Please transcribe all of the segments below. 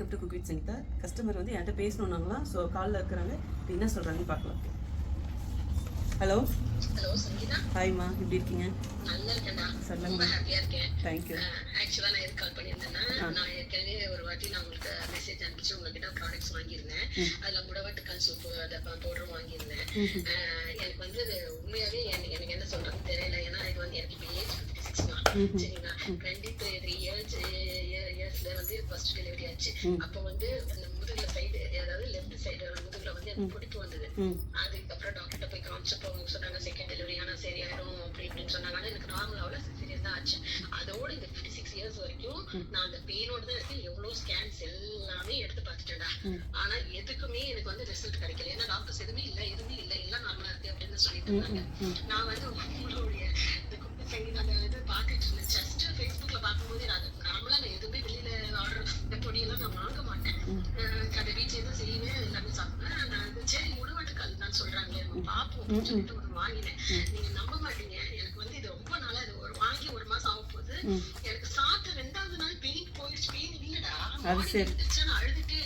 Welcome to cook with Sangeetha. Customer வந்து என்கிட்ட பேசணுன்னாங்களாம். So காலில் இருக்கிறாங்க. இப்போ என்ன சொல்கிறாங்கன்னு பார்க்கலாம். Hello hello Sangeetha. ஹாய்மா, எப்படி இருக்கீங்க? நல்லா இருக்கேன்டா. சொல்லுங்க. ரொம்ப ஹாப்பியா இருக்கேன். தேங்க்யூ. ஆக்சுவலா நான் எதுக்கு கால் பண்ணியிருந்தேன்னா, நான் ஏற்கனவே ஒரு வாட்டி நான் உங்களுக்கு மெசேஜ் அனுப்பிச்சு உங்ககிட்ட ப்ராடக்ட்ஸ் வாங்கியிருந்தேன். அதுல முடவட்டுக்கால் சூப்பு அதை பவுடரும் வாங்கியிருந்தேன். எனக்கு வந்து உண்மையாவே எனக்கு என்ன சொல்றதுன்னு தெரியல. ஏன்னா இது வந்து எனக்கு இப்போ ஏஜ் 56 தான். சரிங்களா, 23 இயர்ஸ்ல வந்து ஃபர்ஸ்ட் டெலிவரி ஆச்சு. அப்போ வந்து அந்த முதுகுல சைடு, அதாவது லெஃப்ட் சைடு முதுகுல வந்து எனக்கு பிடிப்பு வந்தது. அதுக்கப்புறம் டாக்டர்கிட்ட போய் காமிச்சப்போ அவங்க சொன்னாங்க செகண்ட் டெலிவரி ஆனா சரியாயிடும் அப்படி இப்படின்னு சொன்னாங்க. ஆனா எனக்கு நார்மலாவில் சிசேரியன் தான் ஆச்சு. அதோட இந்த 56 இயர்ஸ் வரைக்கும் நான் அந்த பெயினோட தான் இருக்கேன். எவ்வளவு ஸ்கேன்ஸ் எல்லாமே எடுத்து பார்த்துட்டேன்டா. ஆனா எதுக்குமே எனக்கு வந்து ரிசல்ட் கிடைக்கல. ஏன்னா டாக்டர்ஸ் எதுவுமே இல்ல எல்லாம் நார்மலா இருக்கு அப்படின்னு சொல்லிட்டு இருந்தாங்க. நான் வந்து உங்களுடைய இந்த குக்கு சங்கீதா இது பார்த்துட்டு இருந்தேன். ஜஸ்ட் ஃபேஸ்புக்ல பார்க்கும்போது நான் நார்மலா நான் எதுவுமே வெளியில ஆர்டர் இந்த பொடியெல்லாம் நான் வாங்க மாட்டேன். கடை வீட்டுல தான் செய்வேன், எல்லாமே சாப்பிடுவேன். நான் சரி முடவட்டுக்கால் தான் சொல்றாங்களே நம்ம பார்ப்போம் சொல்லிட்டு ஒரு வாங்கினேன். நீங்க நம்ப மாட்டீங்க, எனக்கு வந்து இது ரொம்ப நாளா இது ஒரு வாங்கி 1 மாசம் ஆக போகுது. எனக்கு சாப்பிட்ட 2வது நாள் பெயின் போயிடுச்சு. பெயின் இல்லடா, நான் அழுதுட்டே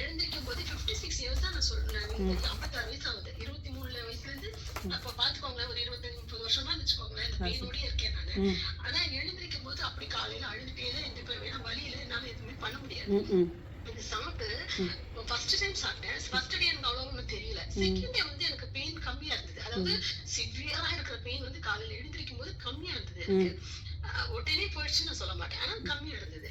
எழுந்திருக்கும் போது 56 இயர்ஸ் தான் நான் சொல்றேன். 56 வயசு ஆகுது. 23 வயசுல இருந்து அப்ப பாத்துக்கோங்களேன், ஒரு 25-30 வருஷமா வச்சுக்கோங்களேன் இந்த பெயினோடய இருக்கேன் நானு. ஆனா எழுந்திருக்கும் போது அப்படி காலையில அழுதுட்டே தான் எழுந்திருப்பேன். ஏன்னா வழியில என்னால எதுவுமே பண்ண முடியாது. இது சாப்பிட்டு ஃபர்ஸ்ட் டைம் சாப்பிட்டேன். ஃபர்ஸ்ட் டே எனக்கு அவ்வளவு ஒன்றும் தெரியல. செகண்ட் டே வந்து எனக்கு பெயின் கம்மியா இருந்தது. அதாவது சிவியரா இருக்கிற பெயின் வந்து காலையில எழுந்திருக்கும் போது கம்மியா இருந்தது. எனக்கு உடனே போயிடுச்சுன்னு நான் சொல்ல மாட்டேன், ஆனா கம்மியா இருந்தது.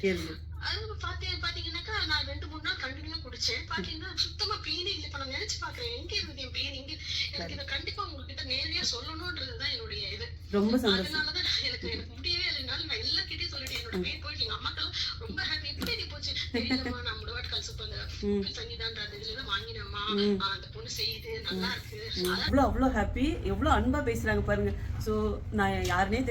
அது பாத்தீங்கன்னாக்கா நான் 2-3 நாள் கண்டினியூ குடிச்சேன். பாத்தீங்கன்னா சுத்தமா பெயினே இல்லை. இப்ப நான் நினைச்சு பாக்குறேன் எங்க இருந்தது என் பெயின், எங்க எனக்கு இதை கண்டிப்பா உங்ககிட்ட நேரடியா சொல்லணும்ன்றதுதான் என்னுடைய இது. அதனாலதான் எனக்கு முடியவே இல்லைனாலும் நான் எல்லார்கிட்டயும் சொல்லிட்டேன் என்னோட பெயின் போயிட்டு. எங்க அம்மாக்கெல்லாம் ரொம்ப ஹாப்பி. எப்படி போச்சு தெரியலமா, நான் முடவாட்டுக்கால் சூப்பு அந்த சங்கீதான்ற இதுலதான் வாங்கினேம்மா, அந்த பொண்ணு செய்யுது நல்லா இருக்கு. அவ்வளோ ஹாப்பி, எவ்வளோ அன்பா பேசுறாங்க பாருங்க. ஸோ நான் யாருனே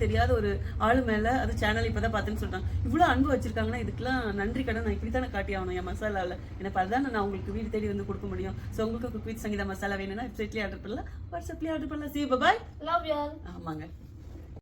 தெரியாத ஒரு ஆளு மேல அது சேனல் இப்பதான் பார்த்துன்னு சொல்றாங்க. இவ்வளோ அன்பு வச்சிருக்காங்கன்னா இதுக்கெல்லாம் நன்றி கடன் நான் இப்படித்தானே காட்டி ஆகணும் என் மசாலாவில். எனக்கு அதுதான் நான் உங்களுக்கு வீடு தேடி வந்து கொடுக்க முடியும். ஸோ உங்களுக்கு குக் வித் சங்கீதா மசாலா வேணும்னா வெப்சைட்லேயே ஆர்டர் பண்ணலாம், வாட்ஸ்அப்லேயே ஆர்டர் பண்ணலாம். See you, bye bye. Love you all. ஆமாங்க.